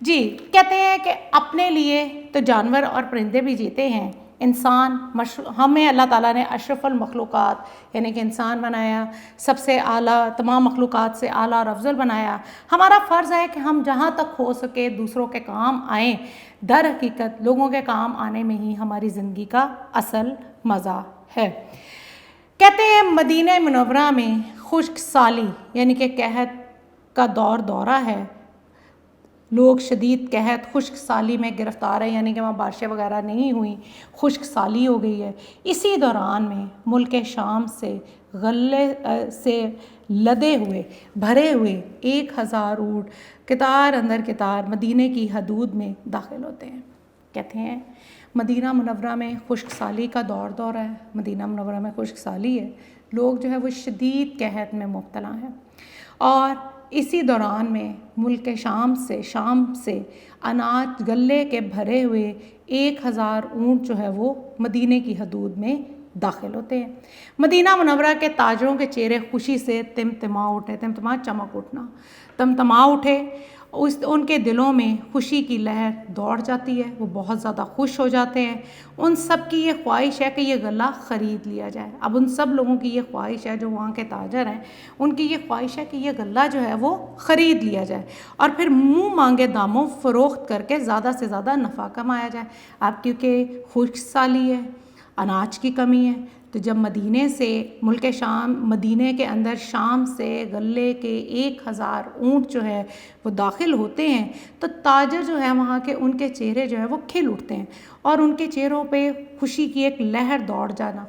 جی کہتے ہیں کہ اپنے لیے تو جانور اور پرندے بھی جیتے ہیں، انسان ہمیں اللہ تعالیٰ نے اشرف المخلوقات یعنی کہ انسان بنایا، سب سے اعلیٰ تمام مخلوقات سے اعلیٰ اور افضل بنایا۔ ہمارا فرض ہے کہ ہم جہاں تک ہو سکے دوسروں کے کام آئیں، در حقیقت لوگوں کے کام آنے میں ہی ہماری زندگی کا اصل مزہ ہے۔ کہتے ہیں مدینہ منورہ میں خشک سالی یعنی کہ قحط کا دورہ ہے، لوگ شدید قحط خشک سالی میں گرفتار ہیں، یعنی کہ وہاں بارشیں وغیرہ نہیں ہوئیں، خشک سالی ہو گئی ہے۔ اسی دوران میں ملک شام سے غلے سے لدے ہوئے بھرے ہوئے 1000 اونٹ قطار اندر قطار مدینے کی حدود میں داخل ہوتے ہیں۔ کہتے ہیں مدینہ منورہ میں خشک سالی کا دور ہے، مدینہ منورہ میں خشک سالی ہے، لوگ جو ہے وہ شدید قحط میں مبتلا ہیں، اور اسی دوران میں ملک شام سے اناج غلے کے بھرے ہوئے 1000 اونٹ جو ہے وہ مدینے کی حدود میں داخل ہوتے ہیں۔ مدینہ منورہ کے تاجروں کے چہرے خوشی سے تمتما اٹھے، تمتما چمک اٹھنا، تمتما اٹھے، ان کے دلوں میں خوشی کی لہر دوڑ جاتی ہے، وہ بہت زیادہ خوش ہو جاتے ہیں۔ ان سب کی یہ خواہش ہے کہ یہ غلہ خرید لیا جائے۔ اب ان سب لوگوں کی یہ خواہش ہے جو وہاں کے تاجر ہیں، ان کی یہ خواہش ہے کہ یہ غلہ جو ہے وہ خرید لیا جائے اور پھر منہ مانگے داموں فروخت کر کے زیادہ سے زیادہ نفع کمایا جائے۔ اب کیونکہ خشک سالی ہے، اناج کی کمی ہے، تو جب مدینے کے اندر شام سے غلے کے 1000 اونٹ جو ہے وہ داخل ہوتے ہیں تو تاجر جو ہے وہاں کے ان کے چہرے جو ہے وہ کھل اٹھتے ہیں اور ان کے چہروں پہ خوشی کی ایک لہر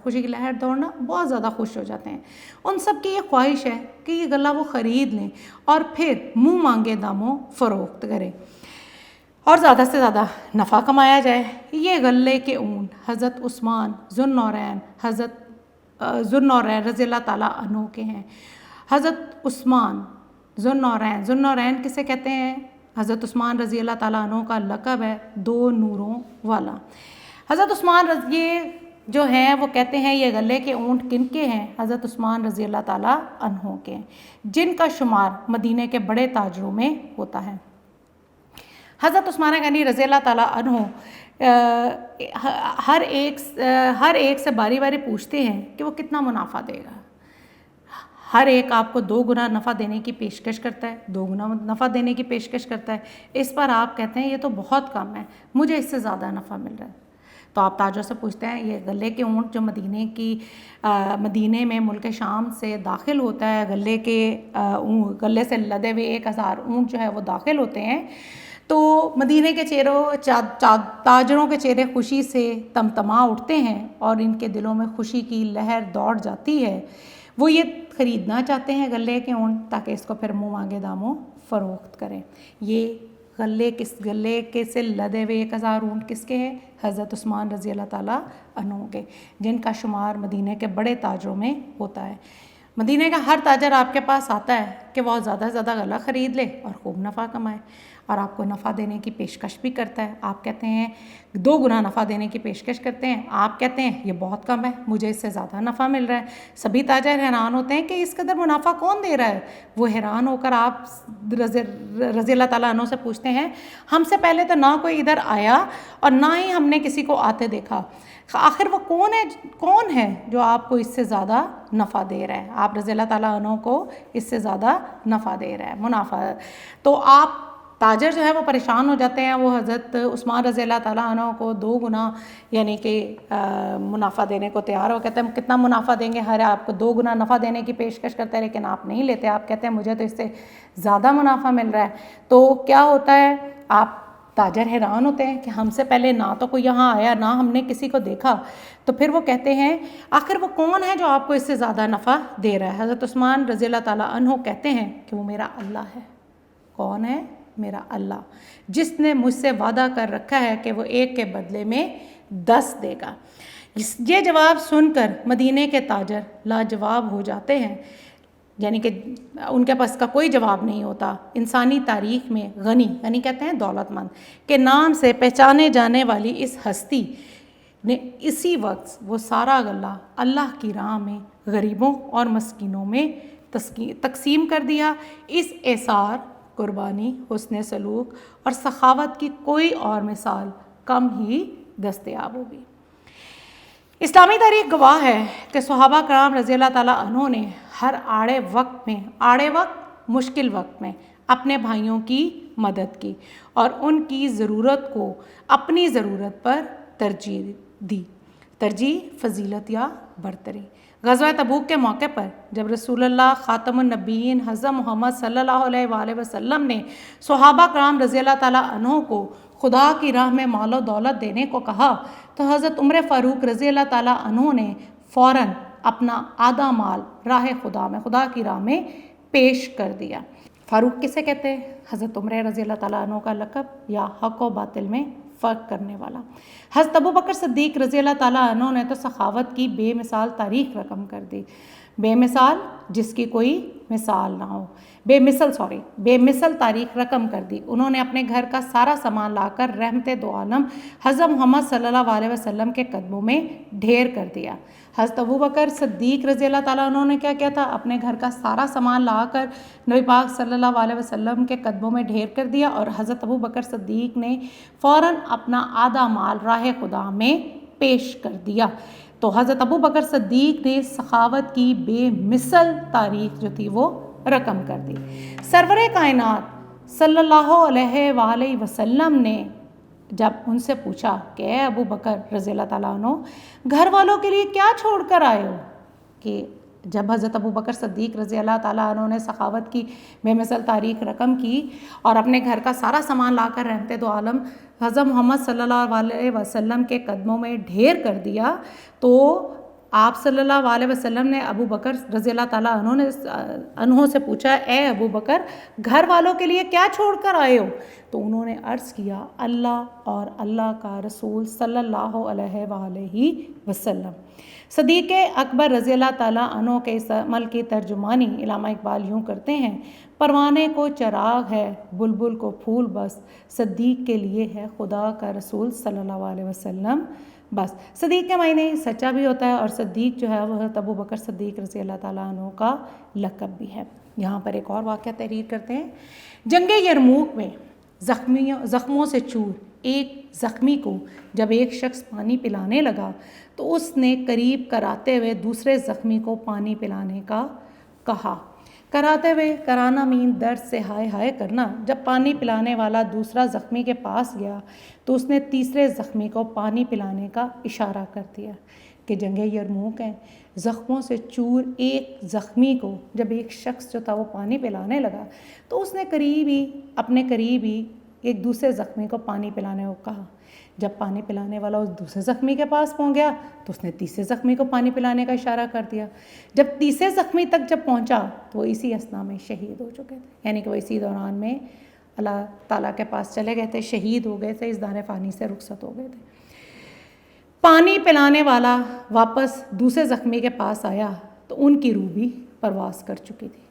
خوشی کی لہر دوڑنا، بہت زیادہ خوش ہو جاتے ہیں۔ ان سب کی یہ خواہش ہے کہ یہ غلہ وہ خرید لیں اور پھر منہ مانگے داموں فروخت کریں اور زیادہ سے زیادہ نفع کمایا جائے۔ یہ غلے کے اونٹ حضرت عثمان ذوالنورین رضی اللہ تعالیٰ عنہ کے ہیں۔ حضرت عثمان ذوالنورین کسے کہتے ہیں؟ حضرت عثمان رضی اللہ تعالیٰ عنہ کا لقب ہے 2 نوروں والا۔ حضرت عثمان یہ جو ہیں وہ کہتے ہیں یہ غلے کے اونٹ کن کے ہیں؟ حضرت عثمان رضی اللہ تعالیٰ عنہ کے ہیں، جن کا شمار مدینے کے بڑے تاجروں میں ہوتا ہے۔ حضرت عثمان غنی رضی اللہ تعالیٰ عنہ ہر ایک سے باری باری پوچھتے ہیں کہ وہ کتنا منافع دے گا۔ ہر ایک آپ کو 2 گنا نفع دینے کی پیشکش کرتا ہے، 2 گنا نفع دینے کی پیشکش کرتا ہے۔ اس پر آپ کہتے ہیں یہ تو بہت کم ہے، مجھے اس سے زیادہ نفع مل رہا ہے۔ تو آپ تاجر سے پوچھتے ہیں یہ غلے کے اونٹ جو مدینے میں ملک شام سے داخل ہوتا ہے، غلے سے لدے ہوئے 1000 اونٹ جو ہے وہ داخل ہوتے ہیں، تو مدینے کے تاجروں کے چہرے خوشی سے تمتما اٹھتے ہیں اور ان کے دلوں میں خوشی کی لہر دوڑ جاتی ہے۔ وہ یہ خریدنا چاہتے ہیں غلے کے اونٹ تاکہ اس کو پھر منہ مانگے داموں فروخت کریں۔ یہ غلے کے سے لدے ہوئے 1000 اونٹ کس کے ہیں؟ حضرت عثمان رضی اللہ تعالیٰ عنہ کے، جن کا شمار مدینے کے بڑے تاجروں میں ہوتا ہے۔ مدینے کا ہر تاجر آپ کے پاس آتا ہے کہ وہ زیادہ سے زیادہ غلہ خرید لے اور خوب نفع کمائے، اور آپ کو نفع دینے کی پیشکش بھی کرتا ہے۔ آپ کہتے ہیں 2 گنا نفع دینے کی پیشکش کرتے ہیں، آپ کہتے ہیں یہ بہت کم ہے، مجھے اس سے زیادہ نفع مل رہا ہے۔ سبھی تاجر حیران ہوتے ہیں کہ اس قدر منافع کون دے رہا ہے۔ وہ حیران ہو کر آپ رضی اللہ تعالیٰ عنہ سے پوچھتے ہیں ہم سے پہلے تو نہ کوئی ادھر آیا اور نہ ہی ہم نے کسی کو آتے دیکھا، آخر وہ کون ہے جو آپ کو اس سے زیادہ نفع دے رہا ہے؟ آپ رضی اللہ تعالیٰ عنہ کو اس سے زیادہ نفع دے رہا ہے، منافع۔ تو آپ تاجر جو ہے وہ پریشان ہو جاتے ہیں، وہ حضرت عثمان رضی اللہ تعالیٰ عنہ کو 2 گنا یعنی کہ منافع دینے کو تیار ہو، کہتے ہیں کتنا منافع دیں گے، ہر آپ کو 2 گنا نفع دینے کی پیشکش کرتے ہیں لیکن آپ نہیں لیتے، آپ کہتے ہیں مجھے تو اس سے زیادہ منافع مل رہا ہے۔ تو کیا ہوتا ہے، آپ تاجر حیران ہوتے ہیں کہ ہم سے پہلے نہ تو کوئی یہاں آیا، نہ ہم نے کسی کو دیکھا، تو پھر وہ کہتے ہیں آخر وہ کون ہے جو آپ کو اس سے زیادہ نفع دے رہا ہے؟ حضرت عثمان رضی اللہ تعالیٰ عنہ کہتے ہیں کہ وہ میرا اللہ ہے۔ کون ہے؟ میرا اللہ، جس نے مجھ سے وعدہ کر رکھا ہے کہ وہ 1 کے بدلے میں 10 دے گا۔ یہ جواب سن کر مدینے کے تاجر لاجواب ہو جاتے ہیں، یعنی کہ ان کے پاس کا کوئی جواب نہیں ہوتا۔ انسانی تاریخ میں غنی کہتے ہیں دولت مند کے نام سے پہچانے جانے والی اس ہستی نے اسی وقت وہ سارا غلہ اللہ کی راہ میں غریبوں اور مسکینوں میں تقسیم کر دیا۔ اس اعصار قربانی، حسن سلوک اور سخاوت کی کوئی اور مثال کم ہی دستیاب ہوگی۔ اسلامی تاریخ گواہ ہے کہ صحابہ کرام رضی اللہ تعالیٰ عنہ نے ہر آڑے وقت مشکل وقت میں اپنے بھائیوں کی مدد کی اور ان کی ضرورت کو اپنی ضرورت پر ترجیح دی۔ ترجیح، فضیلت یا برتری۔ غزوہ تبوک کے موقع پر جب رسول اللہ خاتم النبیین حضرت محمد صلی اللہ علیہ وآلہ وسلم نے صحابہ کرام رضی اللہ تعالیٰ عنہ کو خدا کی راہ میں مال و دولت دینے کو کہا تو حضرت عمر فاروق رضی اللہ تعالیٰ عنہ نے فوراً اپنا آدھا مال راہ خدا کی راہ میں پیش کر دیا۔ فاروق کسے کہتے ہیں؟ حضرت عمر رضی اللہ تعالیٰ عنہ کا لقب یا حق و باطل میں فرق کرنے والا۔ حضرت ابو بکر صدیق رضی اللہ تعالیٰ عنہ نے تو سخاوت کی بے مثال تاریخ رقم کر دی، بے مثال جس کی کوئی مثال نہ ہو، بے مثل تاریخ رقم کر دی۔ انہوں نے اپنے گھر کا سارا سامان لا کر رحمت دو عالم حضرت محمد صلی اللہ علیہ وسلم کے قدموں میں ڈھیر کر دیا۔ حضرت ابو بکر صدیق رضی اللہ تعالیٰ عنہ نے کیا کیا تھا؟ اپنے گھر کا سارا سامان لا کر نبی پاک صلی اللہ علیہ وسلم کے قدموں میں ڈھیر کر دیا، اور حضرت ابو بکر صدیق نے فوراً اپنا آدھا مال راہ خدا میں پیش کر دیا۔ تو حضرت ابو بکر صدیق نے سخاوت کی بے مثل تاریخ جو تھی وہ رقم کر دی۔ سرور کائنات صلی اللہ علیہ وآلہ وسلم نے جب ان سے پوچھا کہ اے ابو بکر رضی اللہ تعالیٰ عنہ، گھر والوں کے لیے کیا چھوڑ کر آئے ہو؟ کہ جب حضرت ابو بکر صدیق رضی اللہ تعالیٰ عنہ نے سخاوت کی بے مثل تاریخ رقم کی اور اپنے گھر کا سارا سامان لا کر رحمت دو عالم حضرت محمد صلی اللہ علیہ وسلم کے قدموں میں ڈھیر کر دیا، تو آپ صلی اللہ علیہ وسلم نے ابو بکر رضی اللہ تعالیٰ عنہ سے پوچھا اے ابو بکر، گھر والوں کے لیے کیا چھوڑ کر آئے ہو؟ تو انہوں نے عرض کیا اللہ اور اللہ کا رسول صلی اللہ علیہ وآلہ وسلم۔ صدیق اکبر رضی اللہ تعالیٰ عنہ کے اس عمل کی ترجمانی علامہ اقبال یوں کرتے ہیں: پروانے کو چراغ ہے، بلبل کو پھول، بس صدیق کے لیے ہے خدا کا رسول صلی اللہ علیہ وسلم بس۔ صدیق کے معنی سچا بھی ہوتا ہے، اور صدیق جو ہے وہ حضرت ابو بکر صدیق رضی اللہ تعالیٰ عنہ کا لقب بھی ہے۔ یہاں پر ایک اور واقعہ تحریر کرتے ہیں۔ جنگ یرموک میں زخموں سے چور ایک زخمی کو جب ایک شخص پانی پلانے لگا تو اس نے قریب کراتے ہوئے دوسرے زخمی کو پانی پلانے کا کہا۔ کراتے ہوئے کرانا مین درد سے ہائے ہائے کرنا۔ جب پانی پلانے والا دوسرا زخمی کے پاس گیا تو اس نے تیسرے زخمی کو پانی پلانے کا اشارہ کر دیا کہ جنگ یرموک ہے، زخموں سے چور ایک زخمی کو جب ایک شخص جو تھا وہ پانی پلانے لگا تو اس نے اپنے قریب ہی ایک دوسرے زخمی کو پانی پلانے کو کہا۔ جب پانی پلانے والا اس دوسرے زخمی کے پاس پہنچ گیا تو اس نے تیسرے زخمی کو پانی پلانے کا اشارہ کر دیا۔ جب تیسرے زخمی تک جب پہنچا تو وہ اسی اثنا میں شہید ہو چکے تھے، یعنی کہ وہ اسی دوران میں اللہ تعالیٰ کے پاس چلے گئے تھے، شہید ہو گئے تھے، اس دار فانی سے رخصت ہو گئے تھے۔ پانی پلانے والا واپس دوسرے زخمی کے پاس آیا تو ان کی روح بھی پرواز کر چکی تھی۔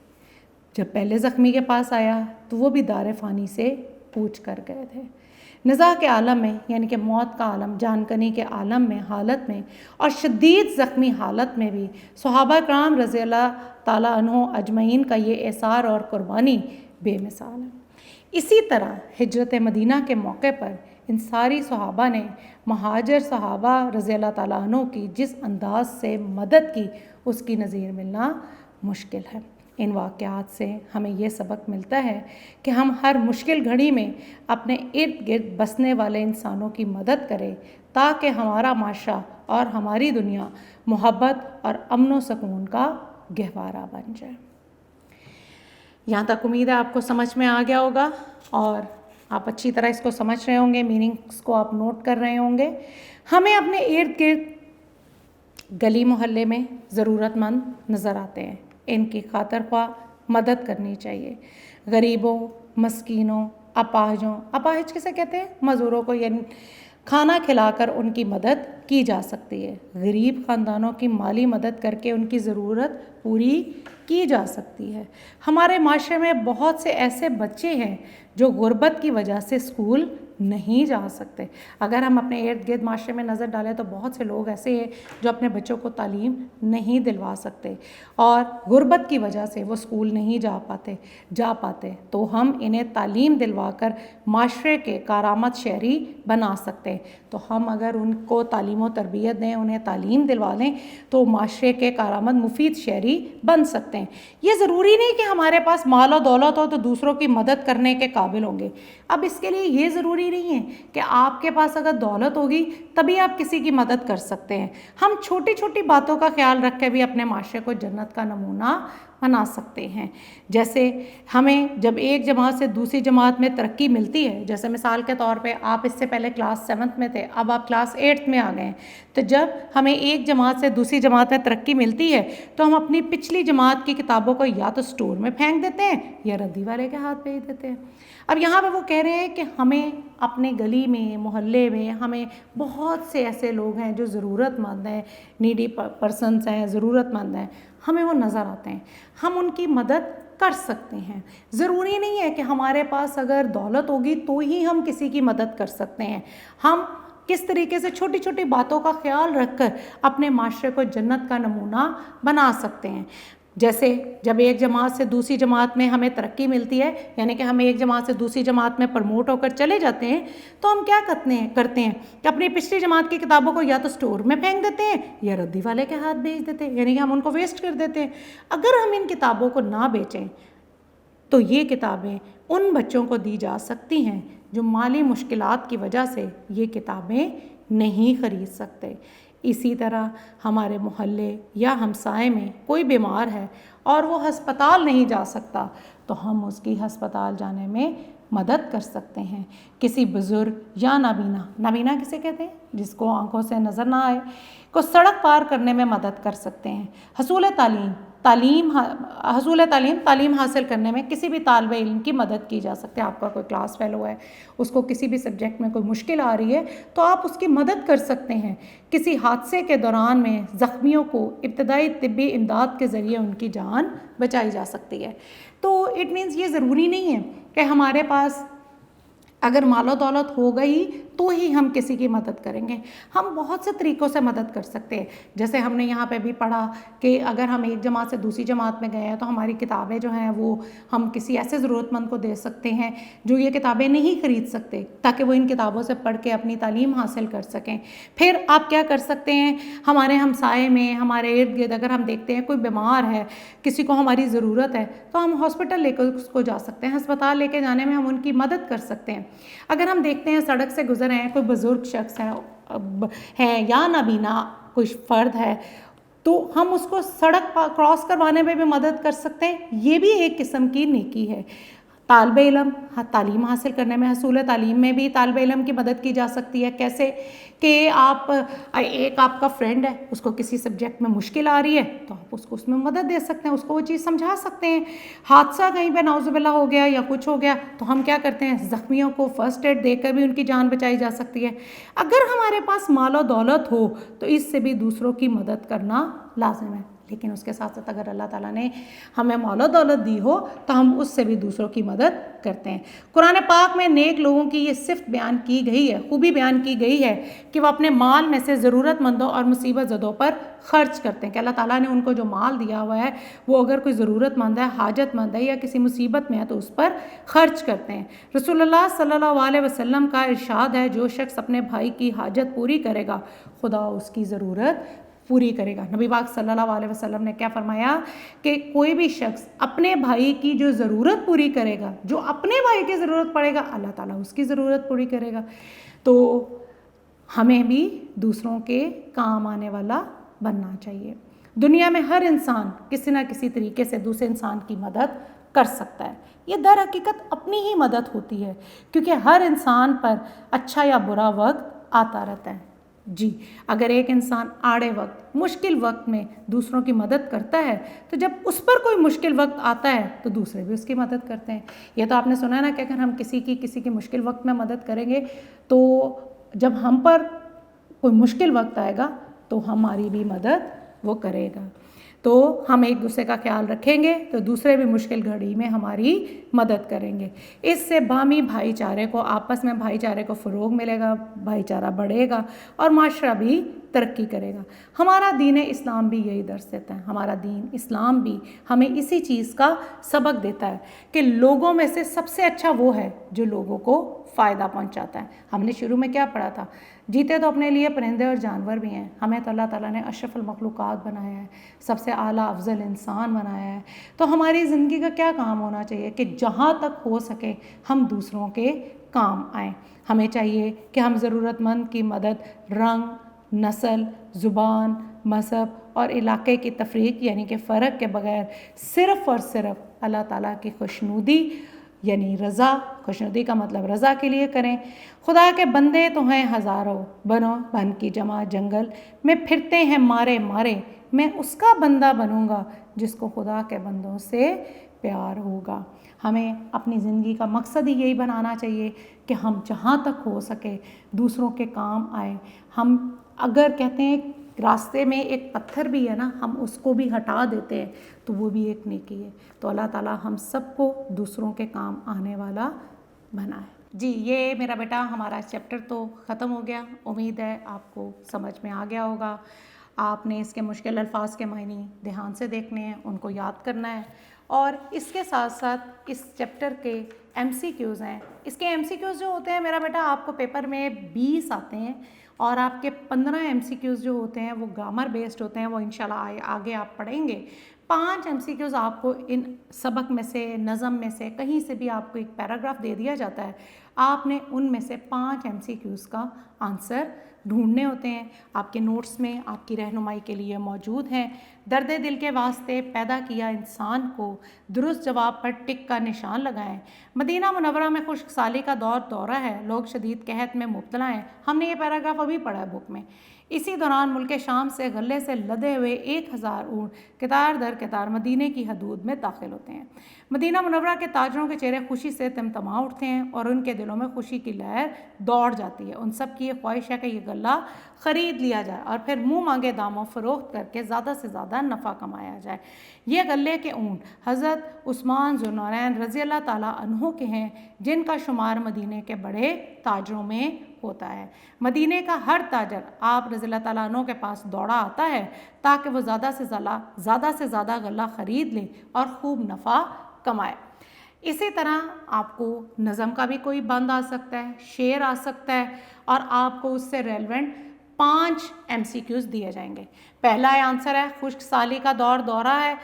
جب پہلے زخمی کے پاس آیا تو وہ بھی دار فانی سے کوچ کر گئے تھے۔ نزاع کے عالم میں، یعنی کہ موت کا عالم، جان کنی کے عالم میں، حالت میں اور شدید زخمی حالت میں بھی صحابہ کرام رضی اللہ تعالیٰ عنہ اجمعین کا یہ احسار اور قربانی بے مثال ہے۔ اسی طرح ہجرت مدینہ کے موقع پر انصاری صحابہ نے مہاجر صحابہ رضی اللہ تعالیٰ عنہ کی جس انداز سے مدد کی اس کی نظیر ملنا مشکل ہے۔ ان واقعات سے ہمیں یہ سبق ملتا ہے کہ ہم ہر مشکل گھڑی میں اپنے ارد گرد بسنے والے انسانوں کی مدد کریں تاکہ ہمارا معاشرہ اور ہماری دنیا محبت اور امن و سکون کا گہوارہ بن جائے۔ یہاں تک امید ہے آپ کو سمجھ میں آ گیا ہوگا اور آپ اچھی طرح اس کو سمجھ رہے ہوں گے، میننگس کو آپ نوٹ کر رہے ہوں گے۔ ہمیں اپنے ارد گرد گلی محلے میں ضرورت مند نظر آتے ہیں، ان کی خاطر خواہ مدد کرنی چاہیے۔ غریبوں، مسکینوں، اپاہج کسے کہتے ہیں؟ مزدوروں کو، یعنی کھانا کھلا کر ان کی مدد کی جا سکتی ہے۔ غریب خاندانوں کی مالی مدد کر کے ان کی ضرورت پوری کی جا سکتی ہے۔ ہمارے معاشرے میں بہت سے ایسے بچے ہیں جو غربت کی وجہ سے اسکول نہیں جا سکتے. اگر ہم اپنے ارد گرد معاشرے میں نظر ڈالیں تو بہت سے لوگ ایسے ہیں جو اپنے بچوں کو تعلیم نہیں دلوا سکتے اور غربت کی وجہ سے وہ اسکول نہیں جا پاتے. تو ہم انہیں تعلیم دلوا کر معاشرے کے کارآمد شہری بنا سکتے ہیں. تو ہم اگر ان کو تعلیم و تربیت دیں, انہیں تعلیم دلوا لیں تو معاشرے کے کارآمد مفید شہری بن سکتے ہیں. یہ ضروری نہیں کہ ہمارے پاس مال و دولت ہو تو دوسروں کی مدد کرنے کے قابل ہوں گے. اب اس کے لیے یہ ضروری نہیں ہے کہ آپ کے پاس اگر دولت ہوگی تبھی آپ کسی کی مدد کر سکتے ہیں. ہم چھوٹی چھوٹی باتوں کا خیال رکھ کے بھی اپنے معاشرے کو جنت کا نمونہ بنا سکتے ہیں. جیسے ہمیں جب ایک جماعت سے دوسری جماعت میں ترقی ملتی ہے, جیسے مثال کے طور پہ آپ اس سے پہلے کلاس 7 میں تھے, اب آپ کلاس 8 میں آ گئے ہیں, تو جب ہمیں ایک جماعت سے دوسری جماعت میں ترقی ملتی ہے تو ہم اپنی پچھلی جماعت کی کتابوں کو یا تو اسٹور میں پھینک دیتے ہیں یا ردی والے کے ہاتھ بھیج دیتے ہیں. اب یہاں پہ وہ کہہ رہے ہیں کہ ہمیں اپنے گلی میں, محلے میں, ہمیں بہت سے ایسے لوگ ہیں جو ضرورت مند ہیں, نیڈی پرسنس ہیں, ضرورت مند ہیں, ہمیں وہ نظر آتے ہیں, ہم ان کی مدد کر سکتے ہیں. ضروری نہیں ہے کہ ہمارے پاس اگر دولت ہوگی تو ہی ہم کسی کی مدد کر سکتے ہیں. ہم کس طریقے سے چھوٹی چھوٹی باتوں کا خیال رکھ کر اپنے معاشرے کو جنت کا نمونہ بنا سکتے ہیں. جیسے جب ایک جماعت سے دوسری جماعت میں ہمیں ترقی ملتی ہے, یعنی کہ ہم ایک جماعت سے دوسری جماعت میں پروموٹ ہو کر چلے جاتے ہیں, تو ہم کیا کرتے ہیں کہ اپنی پچھلی جماعت کی کتابوں کو یا تو اسٹور میں پھینک دیتے ہیں یا ردی والے کے ہاتھ بھیج دیتے ہیں, یعنی کہ ہم ان کو ویسٹ کر دیتے ہیں. اگر ہم ان کتابوں کو نہ بیچیں تو یہ کتابیں ان بچوں کو دی جا سکتی ہیں جو مالی مشکلات کی وجہ سے یہ کتابیں نہیں خرید سکتے. اسی طرح ہمارے محلے یا ہمسائے میں کوئی بیمار ہے اور وہ ہسپتال نہیں جا سکتا تو ہم اس کی ہسپتال جانے میں مدد کر سکتے ہیں. کسی بزرگ یا نابینا کسے کہتے ہیں, جس کو آنکھوں سے نظر نہ آئے, کو سڑک پار کرنے میں مدد کر سکتے ہیں. حصول تعلیم حاصل کرنے میں کسی بھی طالب علم کی مدد کی جا سکتی ہے. آپ کا کوئی کلاس فیلو ہے, اس کو کسی بھی سبجیکٹ میں کوئی مشکل آ رہی ہے تو آپ اس کی مدد کر سکتے ہیں. کسی حادثے کے دوران میں زخمیوں کو ابتدائی طبی امداد کے ذریعے ان کی جان بچائی جا سکتی ہے. تو اٹ مینز یہ ضروری نہیں ہے کہ ہمارے پاس اگر مال و دولت ہو گئی تو ہی ہم کسی کی مدد کریں گے. ہم بہت سے طریقوں سے مدد کر سکتے ہیں. جیسے ہم نے یہاں پہ بھی پڑھا کہ اگر ہم ایک جماعت سے دوسری جماعت میں گئے ہیں تو ہماری کتابیں جو ہیں وہ ہم کسی ایسے ضرورت مند کو دے سکتے ہیں جو یہ کتابیں نہیں خرید سکتے, تاکہ وہ ان کتابوں سے پڑھ کے اپنی تعلیم حاصل کر سکیں. پھر آپ کیا کر سکتے ہیں, ہمارے ہمسائے میں, ہمارے ارد گرد اگر ہم دیکھتے ہیں کوئی بیمار ہے, کسی کو ہماری ضرورت ہے, تو ہم ہاسپٹل لے کر اس کو جا سکتے ہیں, ہسپتال لے کے جانے میں ہم ان کی مدد کر سکتے ہیں. اگر ہم دیکھتے ہیں سڑک سے گزر رہے ہیں, کوئی بزرگ شخص ہے یا نابینا کوئی فرد ہے, تو ہم اس کو سڑک کراس کروانے میں بھی مدد کر سکتے ہیں. یہ بھی ایک قسم کی نیکی ہے. طالب علم تعلیم حاصل کرنے میں, حصول تعلیم میں بھی طالب علم کی مدد کی جا سکتی ہے. کیسے کہ ایک آپ کا فرینڈ ہے, اس کو کسی سبجیکٹ میں مشکل آ رہی ہے تو آپ اس کو اس میں مدد دے سکتے ہیں, اس کو وہ چیز سمجھا سکتے ہیں. حادثہ کہیں پہ نعوذ باللہ ہو گیا یا کچھ ہو گیا تو ہم کیا کرتے ہیں, زخمیوں کو فرسٹ ایڈ دے کر بھی ان کی جان بچائی جا سکتی ہے. اگر ہمارے پاس مال و دولت ہو تو اس سے بھی دوسروں کی مدد کرنا لازم ہے. لیکن اس کے ساتھ ساتھ اگر اللہ تعالیٰ نے ہمیں مال و دولت دی ہو تو ہم اس سے بھی دوسروں کی مدد کرتے ہیں. قرآن پاک میں نیک لوگوں کی یہ صفت بیان کی گئی ہے, خوبی بیان کی گئی ہے کہ وہ اپنے مال میں سے ضرورت مندوں اور مصیبت زدوں پر خرچ کرتے ہیں. کہ اللہ تعالیٰ نے ان کو جو مال دیا ہوا ہے وہ اگر کوئی ضرورت مند ہے, حاجت مند ہے یا کسی مصیبت میں ہے تو اس پر خرچ کرتے ہیں. رسول اللہ صلی اللہ علیہ وسلم کا ارشاد ہے, جو شخص اپنے بھائی کی حاجت پوری کرے گا خدا اس کی ضرورت پوری کرے گا. نبی پاک صلی اللہ علیہ وسلم نے کیا فرمایا کہ کوئی بھی شخص اپنے بھائی کی جو ضرورت پوری کرے گا, جو اپنے بھائی کی ضرورت پڑے گا, اللہ تعالیٰ اس کی ضرورت پوری کرے گا. تو ہمیں بھی دوسروں کے کام آنے والا بننا چاہیے. دنیا میں ہر انسان کسی نہ کسی طریقے سے دوسرے انسان کی مدد کر سکتا ہے. یہ در حقیقت اپنی ہی مدد ہوتی ہے, کیونکہ ہر انسان پر اچھا یا برا وقت آتا رہتا ہے. جی, اگر ایک انسان آڑے وقت, مشکل وقت میں دوسروں کی مدد کرتا ہے تو جب اس پر کوئی مشکل وقت آتا ہے تو دوسرے بھی اس کی مدد کرتے ہیں. یہ تو آپ نے سنا ہے نا کہ اگر ہم کسی کی مشکل وقت میں مدد کریں گے تو جب ہم پر کوئی مشکل وقت آئے گا تو ہماری بھی مدد وہ کرے گا. تو ہم ایک دوسرے کا خیال رکھیں گے تو دوسرے بھی مشکل گھڑی میں ہماری مدد کریں گے. اس سے باہمی بھائی چارے کو, آپس میں بھائی چارے کو فروغ ملے گا, بھائی چارہ بڑھے گا اور معاشرہ بھی ترقی کرے گا. ہمارا دین اسلام بھی یہی درس دیتا ہے, ہمارا دین اسلام بھی ہمیں اسی چیز کا سبق دیتا ہے کہ لوگوں میں سے سب سے اچھا وہ ہے جو لوگوں کو فائدہ پہنچاتا ہے. ہم نے شروع میں کیا پڑھا تھا؟ جیتے تو اپنے لیے پرندے اور جانور بھی ہیں, ہمیں تو اللہ تعالیٰ نے اشرف المخلوقات بنایا ہے, سب سے اعلیٰ افضل انسان بنایا ہے. تو ہماری زندگی کا کیا کام ہونا چاہیے کہ جہاں تک ہو سکے ہم دوسروں کے کام آئیں. ہمیں چاہیے کہ ہم ضرورت مند کی مدد رنگ, نسل, زبان, مذہب اور علاقے کی تفریق یعنی کہ فرق کے بغیر صرف اور صرف اللہ تعالیٰ کی خوشنودی یعنی رضا, خوشنودی کا مطلب رضا کے لیے کریں. خدا کے بندے تو ہیں ہزاروں, بنو بن کی جمع جنگل میں پھرتے ہیں مارے مارے, میں اس کا بندہ بنوں گا جس کو خدا کے بندوں سے پیار ہوگا. ہمیں اپنی زندگی کا مقصد ہی یہی بنانا چاہیے کہ ہم جہاں تک ہو سکے دوسروں کے کام آئیں. ہم اگر کہتے ہیں راستے میں ایک پتھر بھی ہے نا, ہم اس کو بھی ہٹا دیتے ہیں تو وہ بھی ایک نیکی ہے. تو اللہ تعالیٰ ہم سب کو دوسروں کے کام آنے والا بنائے. جی یہ میرا بیٹا ہمارا چیپٹر تو ختم ہو گیا. امید ہے آپ کو سمجھ میں آ گیا ہوگا. آپ نے اس کے مشکل الفاظ کے معنی دھیان سے دیکھنے ہیں, ان کو یاد کرنا ہے, اور اس کے ساتھ ساتھ اس چیپٹر کے ایم سی کیوز ہیں. اس کے ایم سی کیوز جو ہوتے ہیں میرا بیٹا آپ کو پیپر میں 20 آتے ہیں, اور آپ کے 15 ایم سی کیوز جو ہوتے ہیں وہ گرامر بیسڈ ہوتے ہیں, وہ انشاءاللہ آگے آپ پڑھیں گے. 5 ایم سی کیوز آپ کو ان سبق میں سے, نظم میں سے, کہیں سے بھی آپ کو ایک پیراگراف دے دیا جاتا ہے, آپ نے ان میں سے 5 ایم سی کیوز کا آنسر ڈھونڈنے ہوتے ہیں. آپ کے نوٹس میں آپ کی رہنمائی کے لیے موجود ہیں. درد دل کے واسطے پیدا کیا انسان کو, درست جواب پر ٹک کا نشان لگائیں. مدینہ منورہ میں خشک سالی کا دورہ ہے, لوگ شدید قحط میں مبتلا ہیں. ہم نے یہ پیراگراف ابھی پڑھا ہے بک میں. اسی دوران ملک شام سے غلے سے لدے ہوئے 1000 اونٹ قطار در قطار مدینے کی حدود میں داخل ہوتے ہیں. مدینہ منورہ کے تاجروں کے چہرے خوشی سے تمتما اٹھتے ہیں اور ان کے دلوں میں خوشی کی لہر دوڑ جاتی ہے. ان سب کی یہ خواہش ہے کہ یہ غلہ خرید لیا جائے اور پھر منہ مانگے داموں فروخت کر کے زیادہ سے زیادہ نفع کمایا جائے. یہ غلے کے اونٹ حضرت عثمان ذوالنورین رضی اللہ تعالیٰ عنہ کے ہیں, جن کا شمار مدینے کے بڑے تاجروں میں ہوتا ہے. مدینے کا ہر تاجر آپ رضی اللہ تعالیٰ عنہ کے پاس دوڑا آتا ہے تاکہ وہ زیادہ سے زیادہ غلہ خرید لے اور خوب نفع کمائے. اسی طرح آپ کو نظم کا بھی کوئی بند آ سکتا ہے, شعر آ سکتا ہے, اور آپ کو اس سے ریلیونٹ 5 ایم سی کیوز دیے جائیں گے. پہلا آنسر ہے خشک سالی کا دورہ ہے.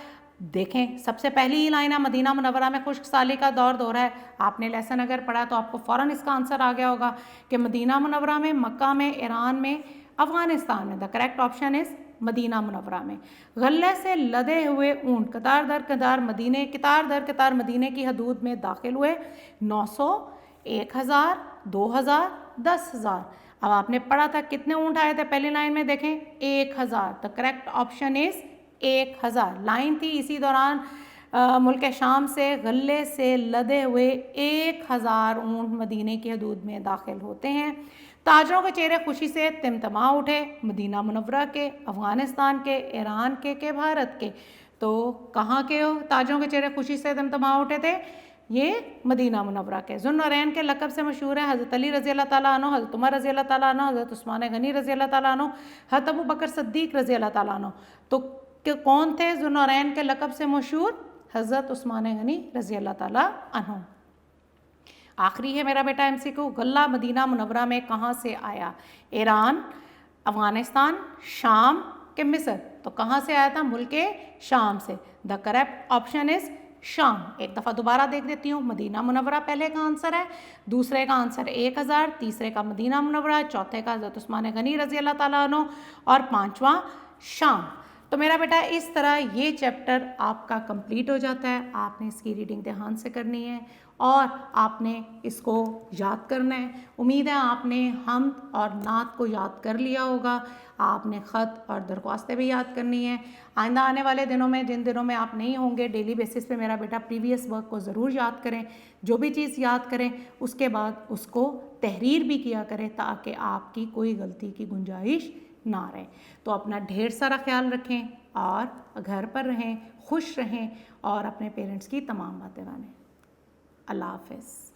دیکھیں سب سے پہلی ہی لائن ہے مدینہ منورہ میں خشک سالی کا دورہ ہے. آپ نے لیسن اگر پڑھا تو آپ کو فوراً اس کا آنسر آ گیا ہوگا کہ مدینہ منورہ میں, مکہ میں, ایران میں, افغانستان میں. دا کریکٹ آپشن از مدینہ منورہ میں. غلے سے لدے ہوئے اونٹ قطار در قطار مدینے کی حدود میں داخل ہوئے. 900, 1000, 2000, 10,000. اب آپ نے پڑھا تھا کتنے اونٹ آئے تھے پہلی لائن میں, دیکھیں 1000. The correct option is 1000. Line تھی اسی دوران ملک شام سے غلے سے لدے ہوئے 1000 اونٹ مدینے کی حدود میں داخل ہوتے ہیں. تاجروں کے چہرے خوشی سے تمتما اٹھے, مدینہ منورہ کے, افغانستان کے, ایران کے, بھارت کے. تو کہاں کے تاجروں کے چہرے خوشی سے تمتما اٹھے تھے؟ یہ مدینہ منورہ کے. ذوالنورین کے لقب سے مشہور ہے حضرت علی رضی اللہ تعالیٰ عنہ, حضرت عمر رضی اللہ تعالیٰ عنہ, حضرت عثمان غنی رضی اللہ تعالیٰ عنہ, حضرت ابو بکر صدیق رضی اللہ تعالیٰ عنہ. تو کون تھے ذوالنورین کے لقب سے مشہور؟ حضرت عثمان غنی رضی اللہ تعالیٰ عنہ. آخری ہے میرا بیٹا ایم سی کو, غلہ مدینہ منورہ میں کہاں سے آیا؟ ایران, افغانستان, شام کے مصر. تو کہاں سے آیا تھا؟ ملک شام سے. دا کریکٹ آپشن از شام. ایک دفعہ دوبارہ دیکھ دیتی ہوں. مدینہ منورہ پہلے کا آنسر ہے, دوسرے کا آنسر 1000, تیسرے کا مدینہ منورہ, چوتھے کا حضرت عثمان غنی رضی اللہ تعالیٰ عنہ, اور 5واں شام. تو میرا بیٹا اس طرح یہ چیپٹر آپ کا کمپلیٹ ہو جاتا ہے. آپ نے اس کی ریڈنگ دھیان سے کرنی ہے اور آپ نے اس کو یاد کرنا ہے. امید ہے آپ نے حمد اور نعت کو یاد کر لیا ہوگا. آپ نے خط اور درخواستیں بھی یاد کرنی ہیں. آئندہ آنے والے دنوں میں, جن دنوں میں آپ نہیں ہوں گے, ڈیلی بیسس پہ میرا بیٹا پریویس ورک کو ضرور یاد کریں. جو بھی چیز یاد کریں اس کے بعد اس کو تحریر بھی کیا کریں تاکہ آپ کی کوئی غلطی کی گنجائش نہ رہے. تو اپنا ڈھیر سارا خیال رکھیں اور گھر پر رہیں, خوش رہیں اور اپنے پیرنٹس کی تمام باتیں مانیں. اللہ حافظ.